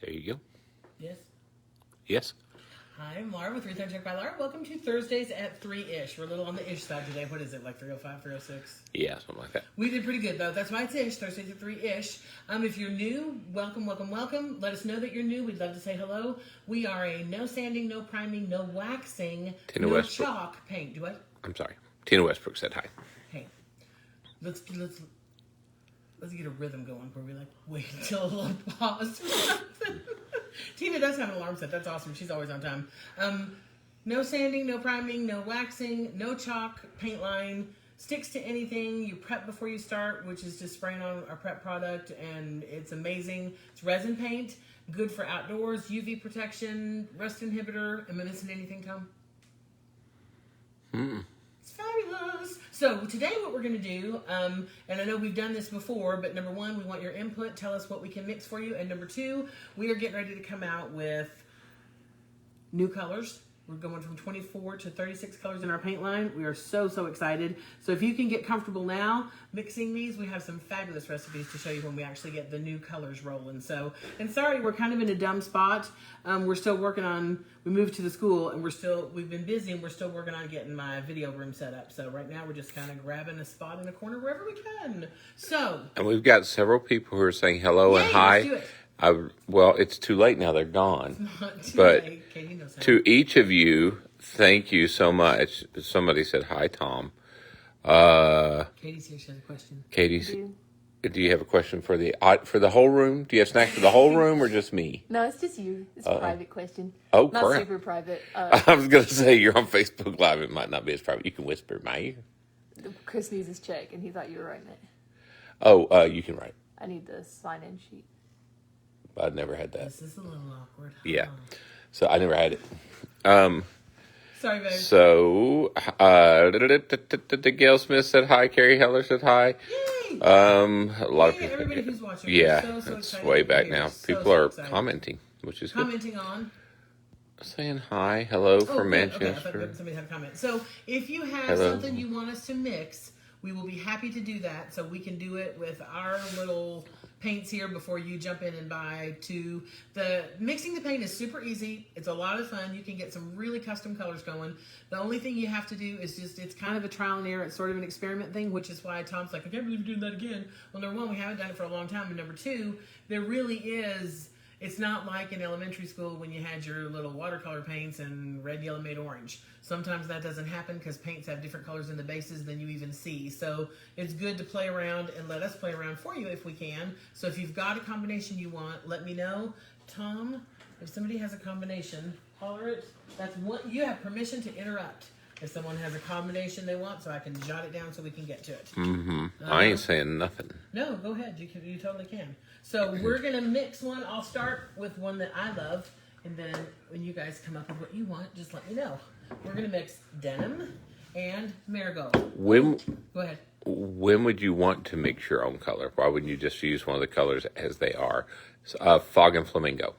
There you go. Yes. Yes. Hi, I'm Laura with Rethunk by Laura. Welcome to Thursdays at 3-ish. We're a little on the ish side today. What is it, like 3:05, 3:06? Yeah, something like that. We did pretty good, though. That's why it's ish, Thursdays at 3-ish. If you're new, welcome, welcome, welcome. Let us know that you're new. We'd love to say hello. We are a no sanding, no priming, no waxing, Tina no Westbrook. chalk paint. Do what? I'm sorry. Tina Westbrook said hi. Hey, let's get a rhythm going where we like wait until a little pause or something. Tina does have an alarm set. That's awesome. She's always on time. No sanding, no priming, no waxing, no chalk, paint line, sticks to anything. You prep before you start, which is just spraying on our prep product, and it's amazing. It's resin paint, good for outdoors, UV protection, rust inhibitor. Am I missing anything, Tom? It's fabulous. So today what we're going to do, and I know we've done this before, but number one, we want your input. Tell us what we can mix for you. And number two, we are getting ready to come out with new colors. We're going from 24 to 36 colors in our paint line. We are so, so excited. So if you can get comfortable now mixing these, we have some fabulous recipes to show you when we actually get the new colors rolling. So, and sorry, we're kind of in a dumb spot. We're still working on, we moved to the school and we've been busy and we're still working on getting my video room set up. So right now we're just kind of grabbing a spot in a corner wherever we can. So. And we've got several people who are saying hello and hi. Let's do it. Well, it's too late now. They're gone. It's not too But late. Katie knows how. to each of you, thank you so much. Somebody said hi, Tom. Katie's here. She has a question. Katie's. Do you have a question for the whole room? Do you have snacks for the whole room or just me? No, it's just you. It's a private question. Oh, Not crap. super private. I was going to say, you're on Facebook Live. It might not be as private. You can whisper in my ear. Chris needs his check, and he thought you were writing it. Oh, you can write. I need the sign-in sheet. I'd never had that. This is a little awkward. Yeah. So I never had it. Sorry, babe. So, Gail Smith said hi. Carrie Heller said hi. Yay! A lot of Yay, people. everybody who's watching. Yeah, We're so it's excited way to be back here. now. So, People so are excited. commenting, which is good. Commenting on. Saying hi, hello from good. Okay, I Manchester. thought somebody had a comment. So if you have Hello. something you want us to mix, we will be happy to do that. So we can do it with our little paints here before you jump in and buy two. Mixing the paint is super easy. It's a lot of fun. You can get some really custom colors going. The only thing you have to do is it's kind of a trial and error. It's sort of an experiment thing, which is why Tom's like, I can't believe you're doing that again. Well, number one, we haven't done it for a long time. And number two, there really is, it's not like in elementary school when you had your little watercolor paints and red, yellow made orange. Sometimes that doesn't happen because paints have different colors in the bases than you even see. So it's good to play around and let us play around for you if we can. So if you've got a combination you want, let me know. Tom, if somebody has a combination, holler it. That's one. You have permission to interrupt if someone has a combination they want, so I can jot it down so we can get to it. I ain't saying nothing. No, go ahead. You totally can. So we're going to mix one. I'll start with one that I love, and then when you guys come up with what you want, just let me know. We're going to mix denim and marigold. Go ahead. When would you want to mix your own color? Why wouldn't you just use one of the colors as they are? Fog and flamingo.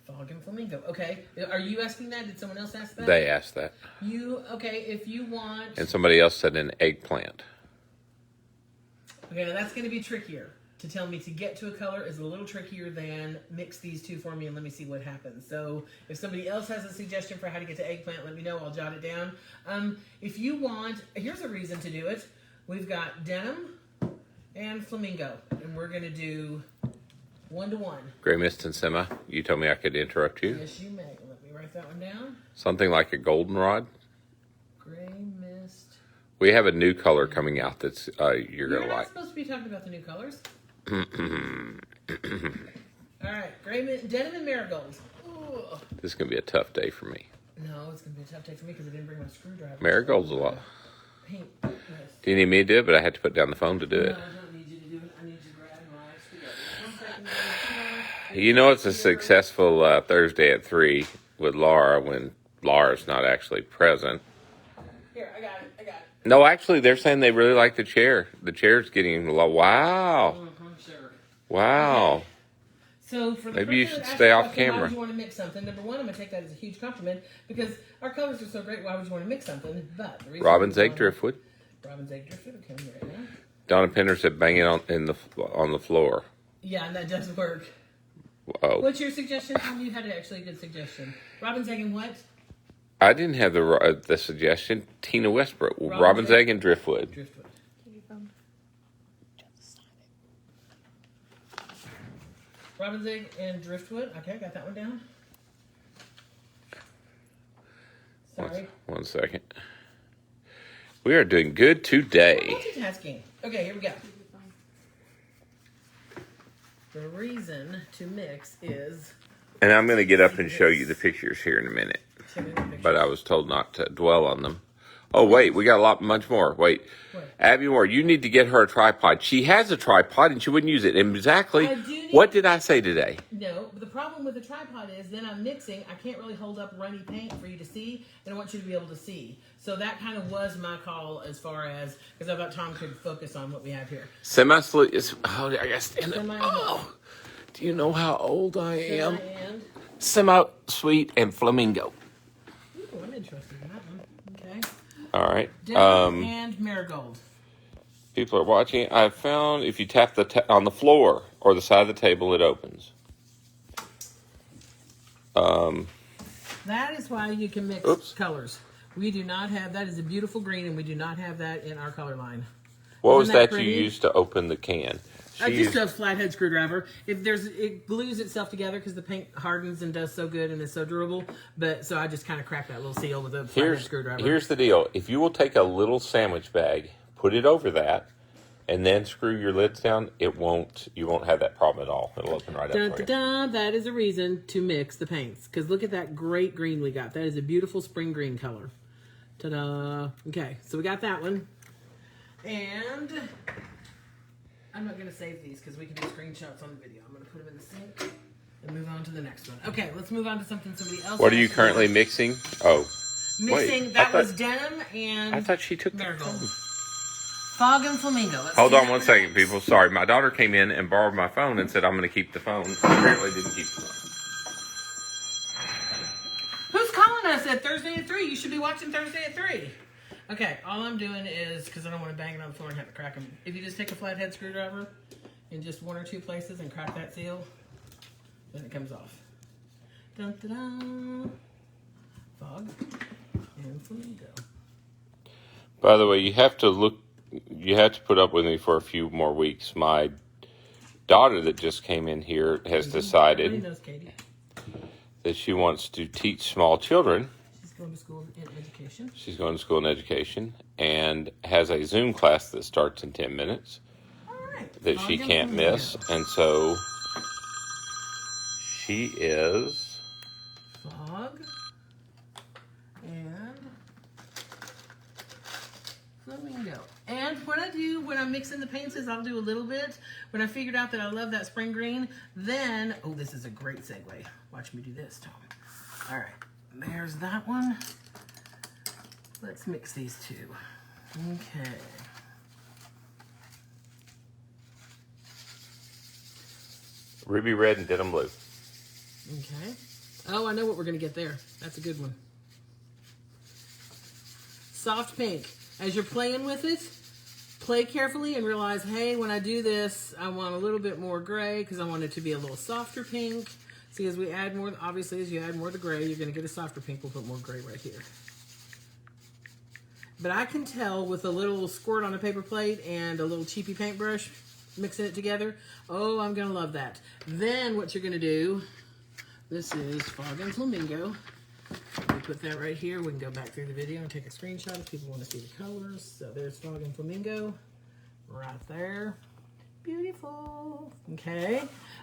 Fog and flamingo. Okay. Are you asking that? Did someone else ask that? They asked that. Okay, if you want... And somebody else said an eggplant. Okay, now that's going to be trickier. To tell me to get to a color is a little trickier than mix these two for me and let me see what happens. So if somebody else has a suggestion for how to get to eggplant, let me know. I'll jot it down. If you want, here's a reason to do it. We've got denim and flamingo, and we're going to do 1-to-1. Graymist and Sema, you told me I could interrupt you. Yes, you may. Let me write that one down. Something like a goldenrod. Graymist. We have a new color coming out that's you're going to You're not like. supposed to be talking about the new colors. All right, Graymist, denim and marigold. Ooh. This is going to be a tough day for me. No, it's going to be a tough day for me because I didn't bring my screwdriver. Marigold's a lot. Paint. Yes. Do you need me to do it? But I had to put down the phone to do it. No, I don't need you to do it. I need you to grab my screwdriver. 1 second. You know it's a successful Thursday at 3 with Laura when Laura's not actually present. Here, I got it. No, actually, they're saying they really like the chair. The chair's getting low. Wow. Sure. Wow. Okay. So for the Maybe you person should that stay asked off the question, camera. Why would you want to mix something? Number one, I'm going to take that as a huge compliment because our colors are so great. Why would you want to mix something? But the reason Robin's egg driftwood. Robin's egg driftwood. Okay, right now. Donna Penner said bang it on the floor. Yeah, and that does work. Oh, What's your suggestion, Tom? You had actually a good suggestion. Robin's egg and what? I didn't have the suggestion. Tina Westbrook, Robin's egg? egg and driftwood. Driftwood. Robin's egg and driftwood. Okay, I got that one down. Sorry. One second. We are doing good today. Multitasking. Okay, here we go. The reason to mix is... And I'm going to get up and show you the pictures here in a minute. But I was told not to dwell on them. Oh, wait, we got much more. Wait. What? Abby Moore, you need to get her a tripod. She has a tripod and she wouldn't use it. Exactly. What did I say today? No, but the problem with the tripod is then I'm mixing. I can't really hold up runny paint for you to see, and I want you to be able to see. So that kind of was my call as far as, because I thought Tom could focus on what we have here. Semi-sweet is, oh, I got to stand up. Semi- Oh, do you know how old I am? And, Semi-sweet and flamingo. ooh, I'm interested in that one. Okay. All right. Denim and marigold. People are watching. I found if you tap on the floor or the side of the table, it opens. That is why you can mix colors. We do not have, that is a beautiful green, and we do not have that in our color line. What was Isn't that that you pretty? used to open the can? Just a flathead screwdriver. It glues itself together because the paint hardens and does so good and is so durable. But so I just kind of cracked that little seal with a flathead screwdriver. Here's the deal. If you will take a little sandwich bag, put it over that, and then screw your lids down, you won't have that problem at all. It'll open right up for you. That is a reason to mix the paints. Because look at that great green we got. That is a beautiful spring green color. Ta-da. Okay, so we got that one. And I'm not going to save these because we can do screenshots on the video. I'm going to put them in the sink and move on to the next one. Okay, let's move on to something somebody else. What are you currently mixing? Oh. Mixing, wait, that was denim and I thought she took the marigold. phone. Fog and flamingo. Let's Hold do on that one second, next. people. Sorry, my daughter came in and borrowed my phone and said, I'm going to keep the phone. Apparently didn't keep the phone. Who's calling us at Thursday at 3? You should be watching Thursday at 3. Okay, all I'm doing is, because I don't want to bang it on the floor and have to crack them. If you just take a flathead screwdriver in just one or two places and crack that seal, then it comes off. Dun, dun, dun. Fog and flamingo. By the way, you have to put up with me for a few more weeks. My daughter that just came in here has Everybody decided knows Katie. that she wants to teach small children. She's going to school in education. She's going to school in education and has a Zoom class that starts in 10 minutes All right. that she can't miss. And so she is... Fog and flamingo. And what I do when I'm mixing the paints is I'll do a little bit. When I figured out that I love that spring green, then, oh, this is a great segue. Watch me do this, Tom. All right, there's that one. Let's mix these two. Okay. Ruby red and denim blue. Okay. Oh, I know what we're going to get there. That's a good one. Soft pink. As you're playing with it, play carefully and realize, hey, when I do this, I want a little bit more gray because I want it to be a little softer pink. See, as we add more, obviously, as you add more of the gray, you're going to get a softer pink. We'll put more gray right here. But I can tell with a little squirt on a paper plate and a little cheapy paintbrush, mixing it together, oh, I'm going to love that. Then what you're going to do, this is Fog and Flamingo. We put that right here. We can go back through the video and take a screenshot if people want to see the colors. So there's Fog and Flamingo right there. Beautiful. Okay.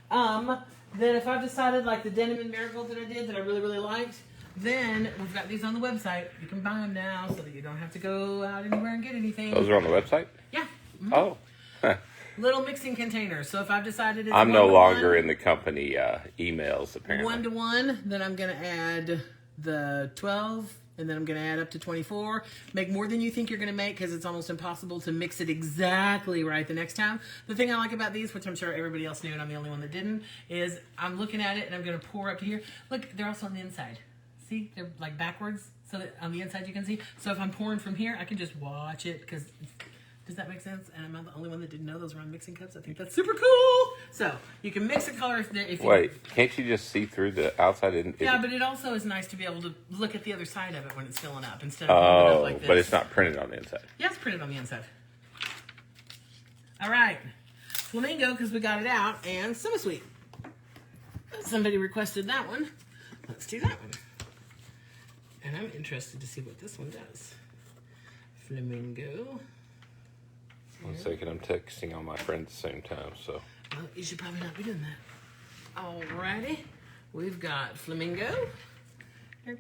Then if I've decided like the denim and marigold that I did that I really, really liked, then we've got these on the website. You can buy them now so that you don't have to go out anywhere and get anything. Those are on the website? Yeah. Mm-hmm. Oh. Little mixing containers. So if I've decided it's I'm no 1-to-1, longer in the company emails, apparently. 1-to-1, then I'm going to add the 12, and then I'm going to add up to 24. Make more than you think you're going to make because it's almost impossible to mix it exactly right the next time. The thing I like about these, which I'm sure everybody else knew and I'm the only one that didn't, is I'm looking at it and I'm going to pour up to here. Look, they're also on the inside. See, they're like backwards so that on the inside you can see. So if I'm pouring from here, I can just watch it because Does that make sense? And I'm not the only one that didn't know those were on mixing cups. I think that's super cool. So you can mix a color if you... Wait, can't you just see through the outside? Yeah, but it also is nice to be able to look at the other side of it when it's filling up instead of holding it up like this. But it's not printed on the inside. Yeah, it's printed on the inside. All right. Flamingo, because we got it out, and Summer Sweet. Somebody requested that one. Let's do that one. And I'm interested to see what this one does. Flamingo. 1 second, I'm texting on my friend at the same time, so. Well, you should probably not be doing that. Alrighty. We've got Flamingo. It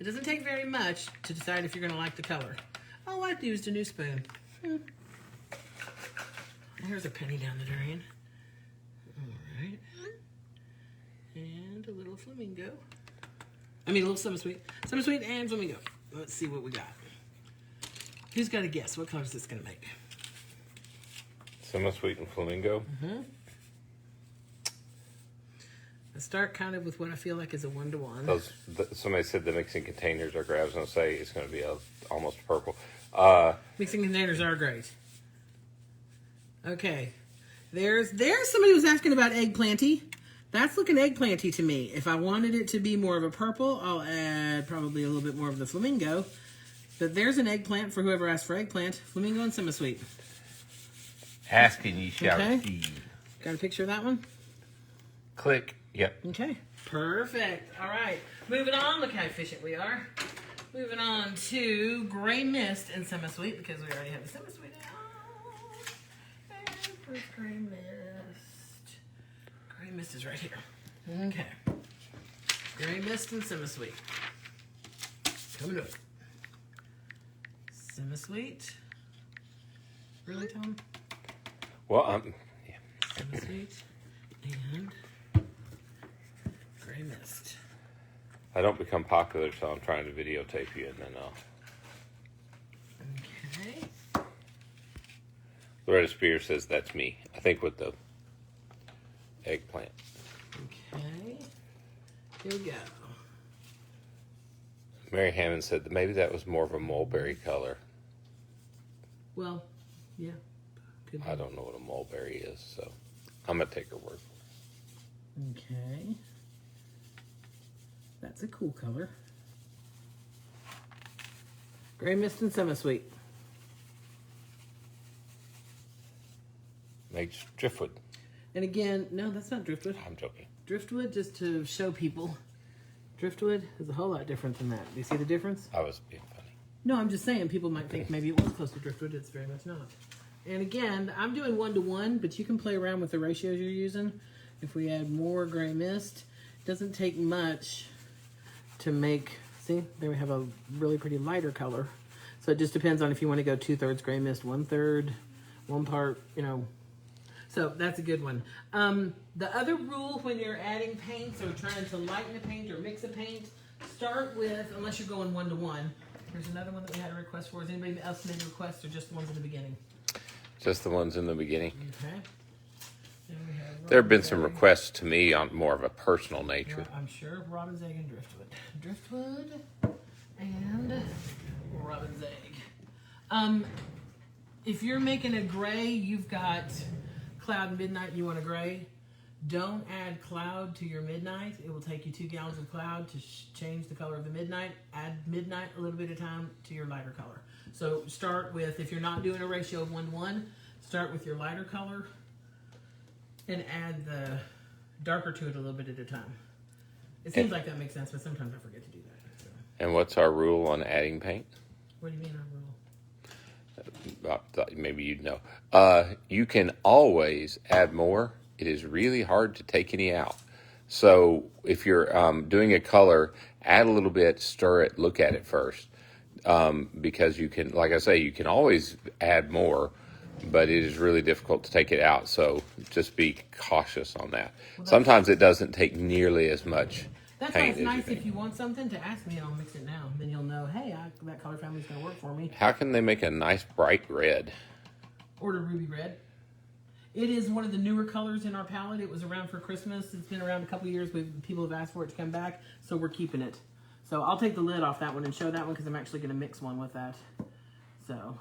doesn't take very much to decide if you're going to like the color. Oh, I used a new spoon. Here's a penny down the drain. Alright. And a little Flamingo. A little Summer Sweet. Summer Sweet and Flamingo. Let's see what we got. Who's got a guess? What color is this going to make? Summer Sweet and Flamingo? Let's start kind of with what I feel like is a 1-to-1. Somebody said the mixing containers are gray. I was going to say it's going to be almost purple. Mixing containers are great. Okay. There's somebody who's asking about eggplanty. That's looking eggplanty to me. If I wanted it to be more of a purple, I'll add probably a little bit more of the Flamingo. But there's an eggplant for whoever asked for eggplant. Flamingo and Summer Sweet. Asking you shall receive. Got a picture of that one? Click. Yep. Okay. Perfect. All right. Moving on. Look how efficient we are. Moving on to Graymist and Summer Sweet because we already have the Summer Sweet out. And where's Graymist? Graymist is right here. Okay. Graymist and Summer Sweet. Coming up. Summer Sweet. Really, Tom? Well, yeah. Summer Sweet and Graymist. I don't become popular, so I'm trying to videotape you, and then Okay. Loretta Spears says that's me. I think with the eggplant. Okay. Here we go. Mary Hammond said that maybe that was more of a mulberry color. Well, yeah. Could be. I don't know what a mulberry is, so I'm going to take her word for it. Okay. That's a cool color. Graymist and Summer Sweet. Makes driftwood. And again, no, that's not driftwood. I'm joking. Driftwood, just to show people, driftwood is a whole lot different than that. Do you see the difference? I was being funny. No, I'm just saying people might think maybe it was close to driftwood. It's very much not. And again, I'm doing 1-to-1, but you can play around with the ratios you're using. If we add more Graymist, it doesn't take much to make, see, there we have a really pretty lighter color. So it just depends on if you want to go 2/3 Graymist, 1/3, 1 part, So that's a good one. The other rule when you're adding paints or trying to lighten a paint or mix a paint, start with, unless you're going 1-to-1. There's another one that we had a request for. Has anybody else made a request or just the ones in the beginning? Just the ones in the beginning. Okay. Then we have There have been Robin's some Egg. requests to me on more of a personal nature. I'm sure Robin's Egg and Driftwood. Driftwood and Robin's Egg. If you're making a gray, you've got Cloud and Midnight, you want a gray. Don't add Cloud to your Midnight. It will take you 2 gallons of Cloud to change the color of the Midnight. Add Midnight a little bit of time to your lighter color. So start with, if you're not doing a ratio of 1-to-1, start with your lighter color and add the darker to it a little bit at a time. It seems like that makes sense, but sometimes I forget to do that. So. And what's our rule on adding paint? What do you mean our rule? I thought maybe you'd know. You can always add more. It is really hard to take any out. So if you're doing a color, add a little bit, stir it, look at it first. Because you can, like I say, you can always add more, but it is really difficult to take it out. So just be cautious on that. Well, Sometimes it doesn't take nearly as much That's why paint it's as nice you if think. you want something to ask me and I'll mix it now. Then you'll know, hey, that color family's going to work for me. How can they make a nice bright red? Order Ruby Red. It is one of the newer colors in our palette. It was around for Christmas. It's been around a couple of years. People have asked for it to come back, so we're keeping it. So I'll take the lid off that one and show that one because I'm actually going to mix one with that. So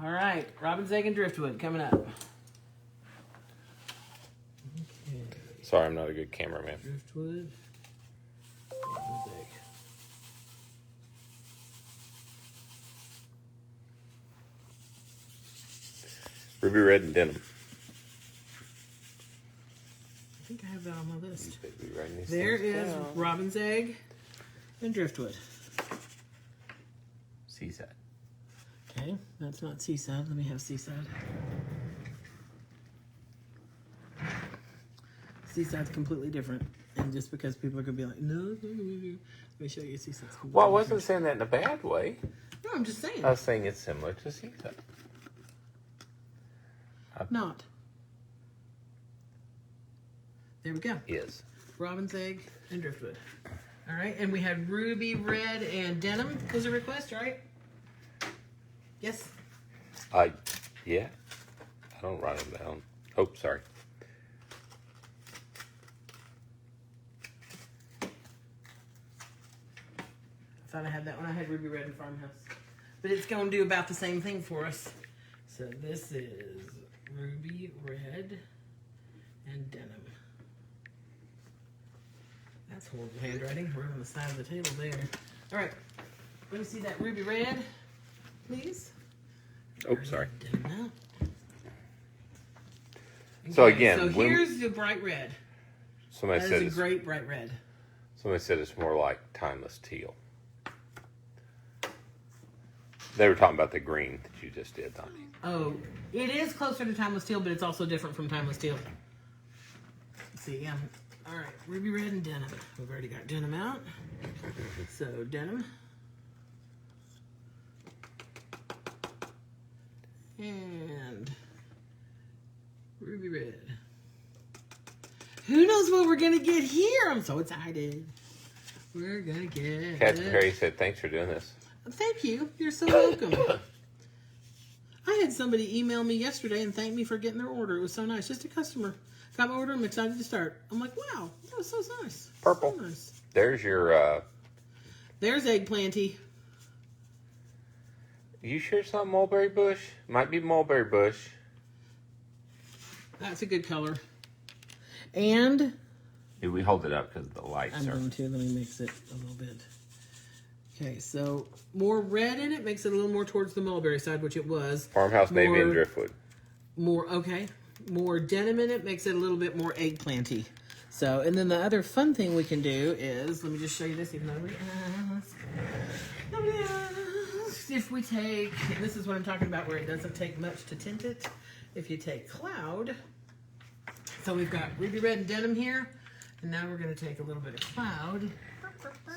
All right, robin's egg and driftwood coming up. Okay. Sorry, I'm not a good cameraman. Driftwood. Robin's egg. Ruby Red and Denim. I think I have that on my list. There There is robin's egg and driftwood. Seaside. Okay, that's not seaside. Let me have seaside. Seaside's completely different. And just because people are going to be like, no, it's not gonna be. Let me show you seaside's completely Well, I wasn't different. saying that in a bad way. No, I'm just saying. I was saying it's similar to Seaside. Not. There we go. Is. Robin's egg and driftwood. All right, and we had ruby red and denim was a request, right? Yes. Yeah. I don't write them down. Oh, sorry. I thought I had that one. I had ruby red and farmhouse. But it's going to do about the same thing for us. So this is ruby red and denim. That's horrible handwriting. We're on the side of the table there. All right. Let me see that ruby red, please. Oh, sorry. Denim. So Okay, again, so when- here's the bright red. Somebody That said is a it's, great bright red. somebody said it's more like timeless teal. They were talking about the green that you just did, Donnie. Oh, it is closer to timeless teal, but it's also different from timeless teal. Let's see, yeah. All right, ruby red and denim. We've already got denim out. So denim. And ruby red. Who knows what we're gonna get here? I'm so excited. We're gonna get. Captain Perry said, "Thanks for doing this." Thank you. You're so welcome. I had somebody email me yesterday and thank me for getting their order. It was so nice. Just a customer. Got my order. I'm excited to start. I'm like, wow, that was so nice. Purple. So nice. There's your. There's eggplanty. You sure it's not mulberry bush? Might be mulberry bush. That's a good color. And Yeah, we hold it up because the lights I'm are. going to. Let me mix it a little bit. Okay, so more red in it makes it a little more towards the mulberry side, which it was. Farmhouse Navy and More- Driftwood. More denim in it makes it a little bit more eggplanty. So, and then the other fun thing we can do is, let me just show you this, even though nobody asked. If we take, this is what I'm talking about where it doesn't take much to tint it. If you take cloud, so we've got ruby red and denim here, and now we're going to take a little bit of cloud.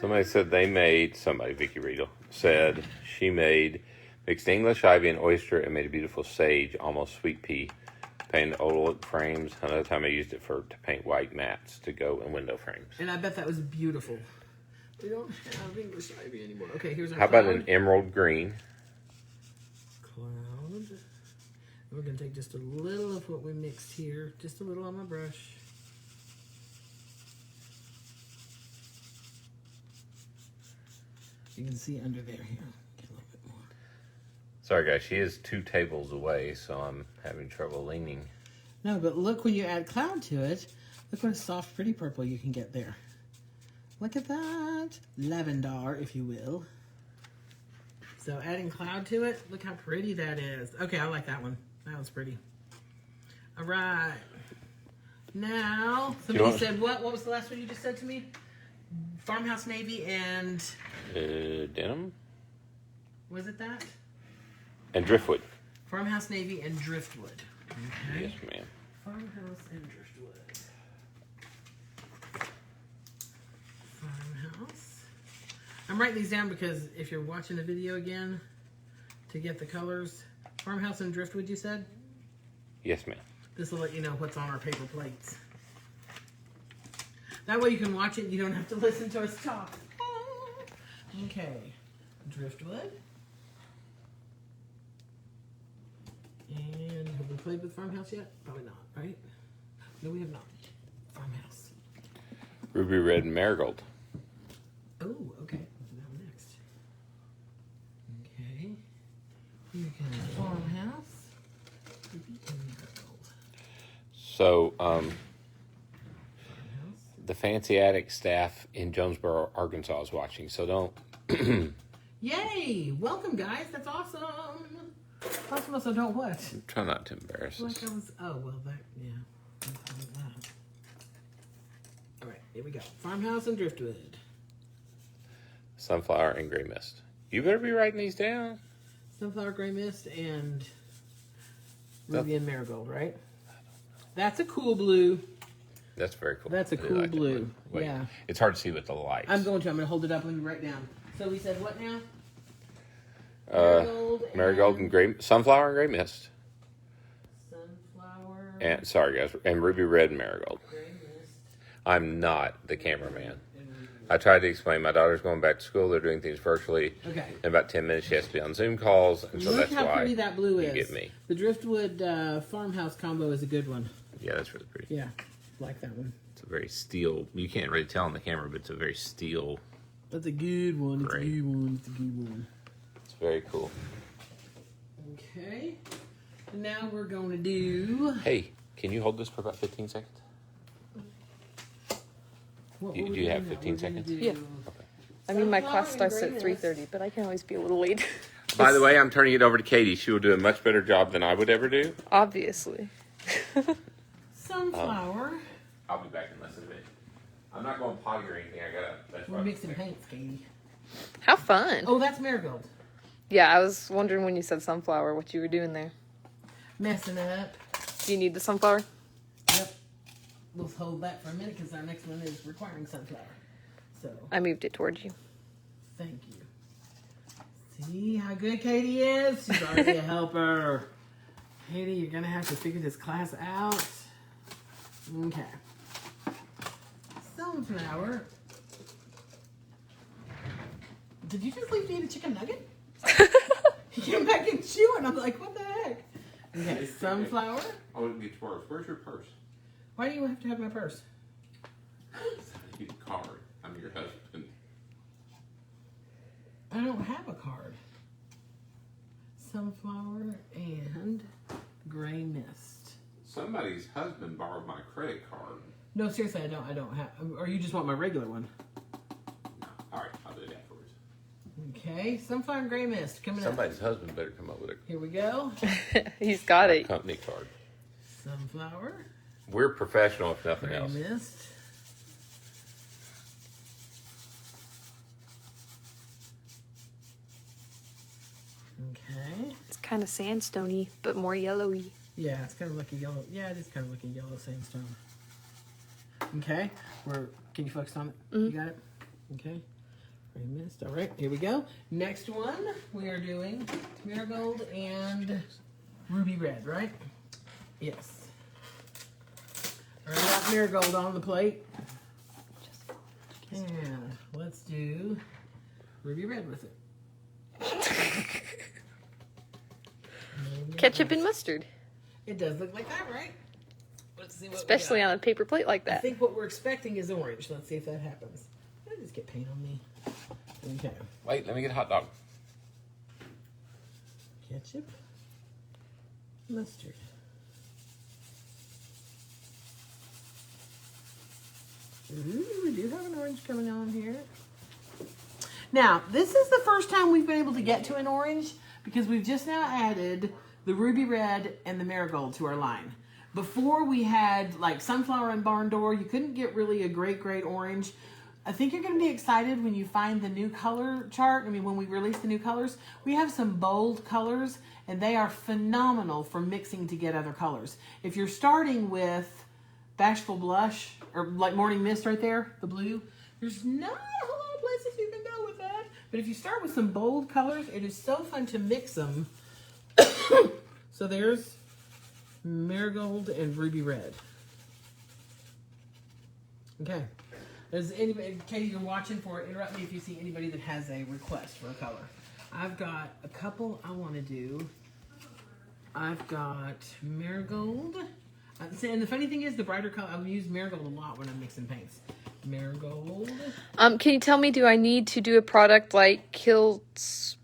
Somebody said they made, Vicky Riedel, said she made mixed English ivy and oyster and made a beautiful sage, almost sweet pea. Painted old look frames. Another time I used it to paint white mats to go in window frames. And I bet that was beautiful. We don't have English ivy anymore. Okay, here's our How about cloud. an emerald green? Cloud. We're going to take just a little of what we mixed here. Just a little on my brush. You can see under there here. Get a little bit more. Sorry guys, she is 2 tables away, so I'm having trouble leaning. No, but look when you add cloud to it. Look what a soft, pretty purple you can get there. Look at that. Lavender, if you will. So adding cloud to it, look how pretty that is. Okay, I like that one. That was pretty. All right. Now, somebody said what? What was the last one you just said to me? Farmhouse Navy and... Denim? Was it that? And Driftwood. Farmhouse Navy and Driftwood. Okay. Yes, ma'am. Farmhouse and Driftwood. Farmhouse. I'm writing these down because if you're watching the video again to get the colors. Farmhouse and Driftwood, you said? Yes, ma'am. This will let you know what's on our paper plates. That way you can watch it and you don't have to listen to us talk. Okay. Driftwood. And have we played with Farmhouse yet? Probably not, right? No, we have not. Farmhouse. Ruby Red and Marigold. Oh, okay. We'll do that one next. Okay. You can Farmhouse. the Fancy Attic staff in Jonesboro, Arkansas is watching, so don't. Yay! Welcome, guys. That's awesome. Awesome, so don't what? Try not to embarrass us. Like I was, oh, well, that, yeah. That. All right, here we go. Farmhouse and Driftwood. Sunflower and Graymist. You better be writing these down. Sunflower, Graymist, and Ruby and Marigold, right? That's a cool blue. That's very cool. That's a I do cool like that blue. Wait, Yeah. It's hard to see with the lights. I'm going to hold it up and write down. So we said what now? Marigold and gray, sunflower and Graymist. Sunflower. And sorry guys, and Ruby Red and Marigold. Graymist. I'm not the cameraman. I tried to explain. My daughter's going back to school. They're doing things virtually. Okay. In about 10 minutes, she has to be on Zoom calls, and so Look that's how why pretty that blue you is. get me. The Driftwood farmhouse combo is a good one. Yeah, that's really pretty. Yeah, like that one. It's a very steel. You can't really tell on the camera, but it's a very steel. That's a good one. It's Great. a good one. It's a good one. It's very cool. Okay. And now we're going to do. Hey, can you hold this for about 15 seconds? What Do were we you have doing now? 15 We're gonna seconds? do- Yeah. I mean, my Sunflower class and starts at Graymist. 3:30, but I can always be a little late. By the way, I'm turning it over to Katie. She will do a much better job than I would ever do. Obviously. Sunflower. I'll be back in less than a minute. I'm not going potty or anything. That's We're mixing paints, Katie. How fun. Oh, that's marigold. Yeah, I was wondering when you said sunflower what you were doing there. Messing up. Do you need the sunflower? Yep. We'll hold that for a minute because our next one is requiring sunflower. So, I moved it towards you. thank you. See how good Katie is? She's already a helper. Katie, you're going to have to figure this class out. Okay. Sunflower. Did you just leave me a chicken nugget? He came back and chewing. I'm like, what the heck? Okay, sunflower. Oh, it gets worse. Where's your purse? Why do you have to have my purse? Your card. I'm your husband. I don't have a card. Sunflower and Graymist. Somebody's husband borrowed my credit card. No, seriously, I don't have. Or you just want my regular one? No. All right, I'll do it afterwards. Okay, sunflower and Graymist coming Somebody's husband better come up with up. Here we go. He's got a it. company card. Sunflower, We're professional, if nothing else. Graymist. Okay. It's kind of sandstony, but more yellowy. Yeah, it's kind of like a yellow. Yeah, it is kind of like a yellow sandstone. Okay, can you focus on it? You got it? Okay. Graymist. All right, here we go. Next one, we are doing marigold and ruby red, right? Yes. All right, got marigold on the plate. And let's do ruby red with it. Ketchup and mustard. It does look like that, right? Let's see what Especially we got. on a paper plate like I that. think what we're expecting is orange. Let's see if that happens. Did I just get paint on me? Okay. Wait, let me get a hot dog. Ketchup. Mustard. Ooh, we do have an orange coming on here. Now, this is the first time we've been able to get to an orange because we've just now added the ruby red and the marigold to our line. Before we had like sunflower and barn door, you couldn't get really a great orange. I think you're going to be excited when you find the new color chart. I mean, when we release the new colors, we have some bold colors and they are phenomenal for mixing to get other colors. If you're starting with Bashful Blush or like Morning Mist right there, the blue, there's not a whole lot of places you can go with that. But if you start with some bold colors, it is so fun to mix them. So there's marigold and ruby red. Okay. Does anybody, Katie, you're watching for it. Interrupt me if you see anybody that has a request for a color. I've got a couple I want to do. I've got marigold. And the funny thing is, the brighter color, I'll use marigold a lot when I'm mixing paints. Marigold. Can you tell me, do I need to do a product like kilts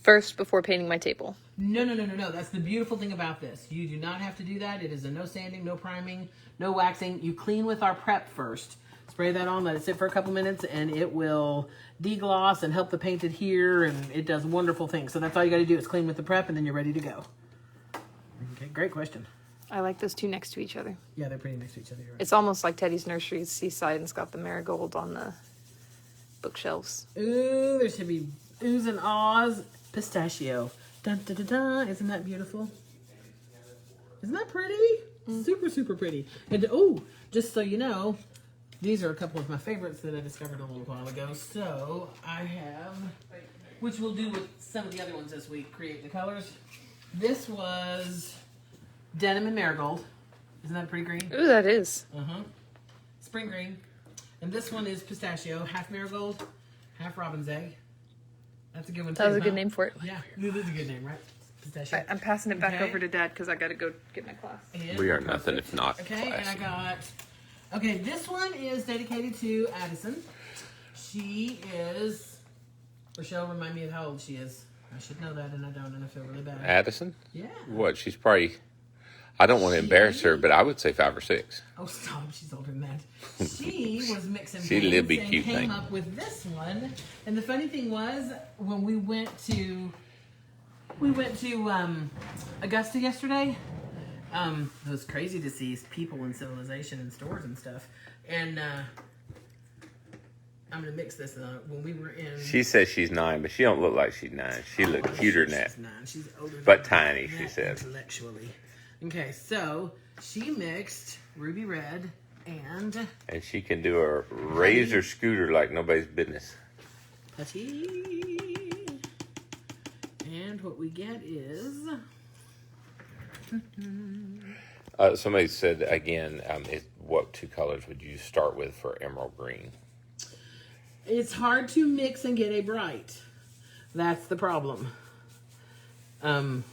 first before painting my table? No. That's the beautiful thing about this. You do not have to do that. It is a no sanding, no priming, no waxing. You clean with our prep first. Spray that on, let it sit for a couple minutes, and it will degloss and help the paint adhere, and it does wonderful things. So that's all you got to do is clean with the prep, and then you're ready to go. Okay, great question. I like those two next to each other. Yeah, they're pretty next to each other. You're right. It's almost like Teddy's Nursery's Seaside, and it's got the marigold on the bookshelves. Ooh, there should be oohs and ahs. Pistachio. Dun, dun, dun, dun. Isn't that beautiful? Isn't that pretty? Super, super pretty. And oh, just so you know, these are a couple of my favorites that I discovered a little while ago. So I have, which we'll do with some of the other ones as we create the colors. This was Denim and Marigold. Isn't that pretty green? Ooh, that is. Spring green. And this one is Pistachio, half marigold, half robin's egg. That's a good one too. That was a good name for it. Yeah, it is a good name, right? Pistachio. I'm passing it back Okay. over to Dad because I got to go get my class. And We are nothing if not okay, classy. and I got. Okay, this one is dedicated to Addison. She is. Rochelle, remind me of how old she is. I should know that, and I don't, and I feel really bad. Addison? Yeah. What? She's probably. I don't want to embarrass her, but I would say 5 or 6. Oh, stop! She's older than that. She was mixing She's a little paints bit and cute came thing. up with this one. And the funny thing was, when we went to Augusta yesterday. It was crazy to see people and civilization in stores and stuff. And I'm gonna mix this. When we were in, She says she's 9, but she don't look like she's 9. She looks cuter than that. She's 9. She's older, But than tiny, that she said. intellectually. Okay, so she mixed ruby red and And she can do a razor scooter like nobody's business. putty. And what we get is Somebody said again, what 2 colors would you start with for emerald green? it's hard to mix and get a bright. That's the problem. So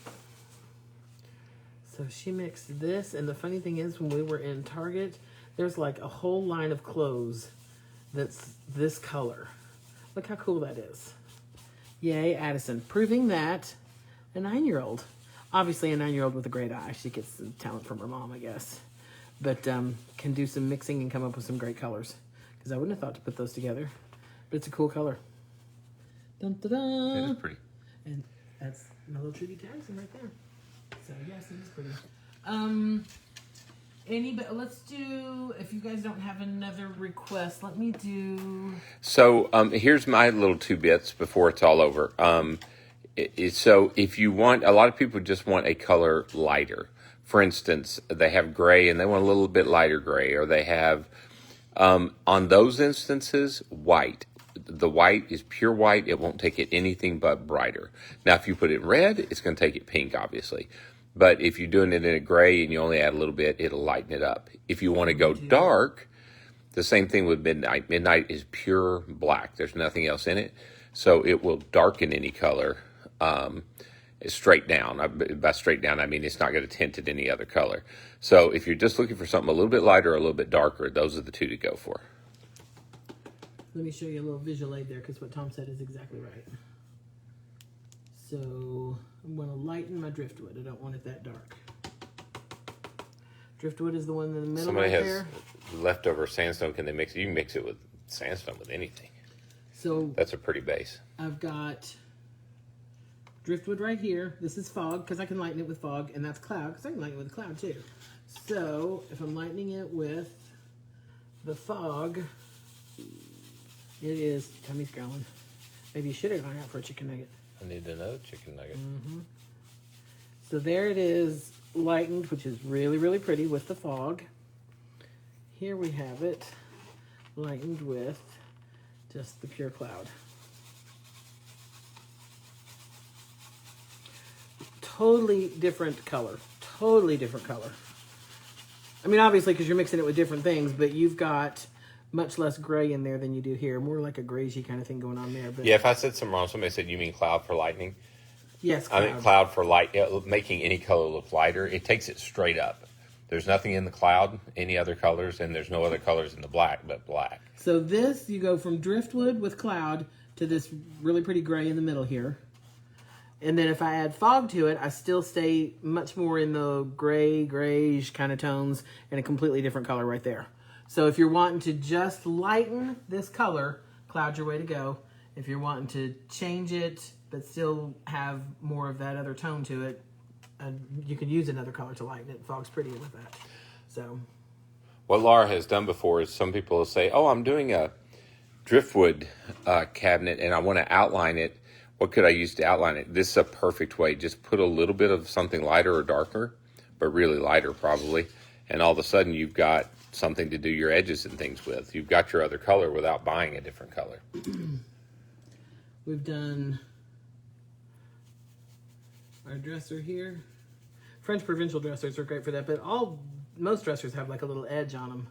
she mixed this, and the funny thing is, when we were in Target, there's like a whole line of clothes that's this color. Look how cool that is. Yay, Addison. Proving that a 9-year-old, obviously a 9-year-old with a great eye, she gets some talent from her mom, I guess, but can do some mixing and come up with some great colors. Because I wouldn't have thought to put those together, but it's a cool color. Dun, dun, dun. It is pretty. And that's my little Trudy Jackson right there. So yes, it is pretty. Let's do, if you guys don't have another request, let me do. So here's my little 2 bits before it's all over. So if you want, a lot of people just want a color lighter. For instance, they have gray and they want a little bit lighter gray, or they have, on those instances, white. The white is pure white. It won't take it anything but brighter. Now, if you put it in red, it's going to take it pink, obviously. But if you're doing it in a gray and you only add a little bit, it'll lighten it up. If you want to go dark, the same thing with midnight. Midnight is pure black. There's nothing else in it. So it will darken any color straight down. By straight down, I mean it's not going to tint it any other color. So if you're just looking for something a little bit lighter or a little bit darker, those are the 2 to go for. Let me show you a little visual aid there, because what Tom said is exactly right. So I'm going to lighten my driftwood. I don't want it that dark. Driftwood is the one in the middle. Somebody right has there. leftover sandstone. Can they mix it? You can mix it with sandstone with anything. So That's a pretty base. I've got driftwood right here. This is fog, because I can lighten it with fog, and that's cloud, because I can lighten it with cloud too. So if I'm lightening it with the fog, it is, Tommy's growling. Maybe you should have gone out for a chicken nugget. I need another chicken nugget. So there it is, lightened, which is really, really pretty with the fog. Here we have it lightened with just the pure cloud. Totally different color. Totally different color. I mean, obviously, because you're mixing it with different things, but you've got much less gray in there than you do here. More like a grayishy kind of thing going on there. But Yeah, if I said something wrong, somebody said you mean cloud for lightning. yes, cloud. I mean cloud for light, making any color look lighter. It takes it straight up. There's nothing in the cloud, any other colors, and there's no other colors in the black but black. So this, you go from driftwood with cloud to this really pretty gray in the middle here. And then if I add fog to it, I still stay much more in the gray, grayish kind of tones and a completely different color right there. So if you're wanting to just lighten this color, cloud's your way to go. If you're wanting to change it, but still have more of that other tone to it, you can use another color to lighten it. Fog's prettier with that. So What Laura has done before is some people will say, oh, I'm doing a driftwood cabinet and I want to outline it. What could I use to outline it? This is a perfect way. Just put a little bit of something lighter or darker, but really lighter probably. And all of a sudden you've got something to do your edges and things with. You've got your other color without buying a different color. We've done our dresser here. French provincial dressers are great for that, but most dressers have like a little edge on them.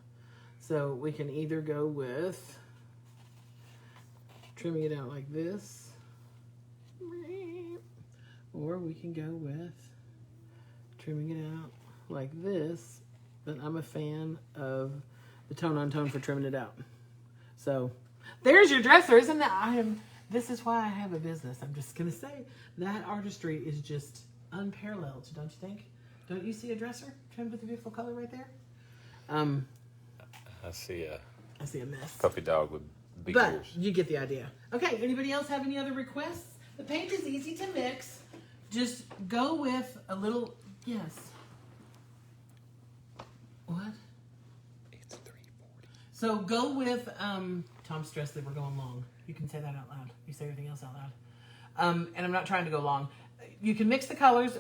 So we can either go with trimming it out like this, or we can go with trimming it out like this, but I'm a fan of the tone on tone for trimming it out. So there's your dresser, isn't that? This is why I have a business. I'm just gonna say that artistry is just unparalleled, don't you think? Don't you see a dresser trimmed with a beautiful color right there? I see a mess. puppy dog with big But ears. you get the idea. Okay, anybody else have any other requests? The paint is easy to mix. Just go with a little, yes. What? It's 3:40. So go with, Tom's stressed that we're going long. You can say that out loud. You say everything else out loud. And I'm not trying to go long. You can mix the colors.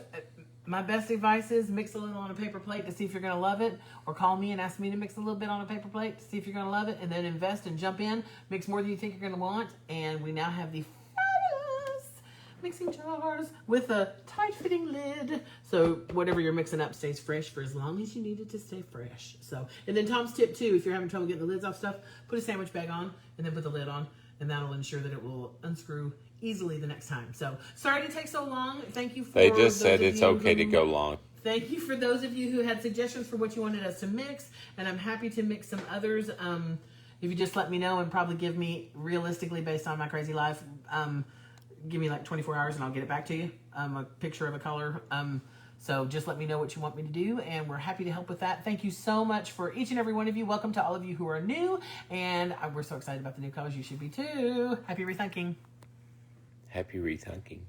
My best advice is mix a little on a paper plate to see if you're going to love it, or call me and ask me to mix a little bit on a paper plate to see if you're going to love it, and then invest and jump in. Mix more than you think you're going to want, and we now have the fabulous mixing jars with a tight-fitting lid, so whatever you're mixing up stays fresh for as long as you need it to stay fresh. So, and then Tom's tip too, if you're having trouble getting the lids off stuff, put a sandwich bag on and then put the lid on, and that'll ensure that it will unscrew easily the next time. So sorry to take so long. Thank you for They just said it's okay to go long. Thank you for those of you who had suggestions for what you wanted us to mix, and I'm happy to mix some others. If you just let me know and probably give me, realistically based on my crazy life, give me like 24 hours and I'll get it back to you, a picture of a color. So just let me know what you want me to do, and we're happy to help with that. Thank you so much for each and every one of you. Welcome to all of you who are new, and we're so excited about the new colors. You should be too. Happy rethinking. Happy rethinking.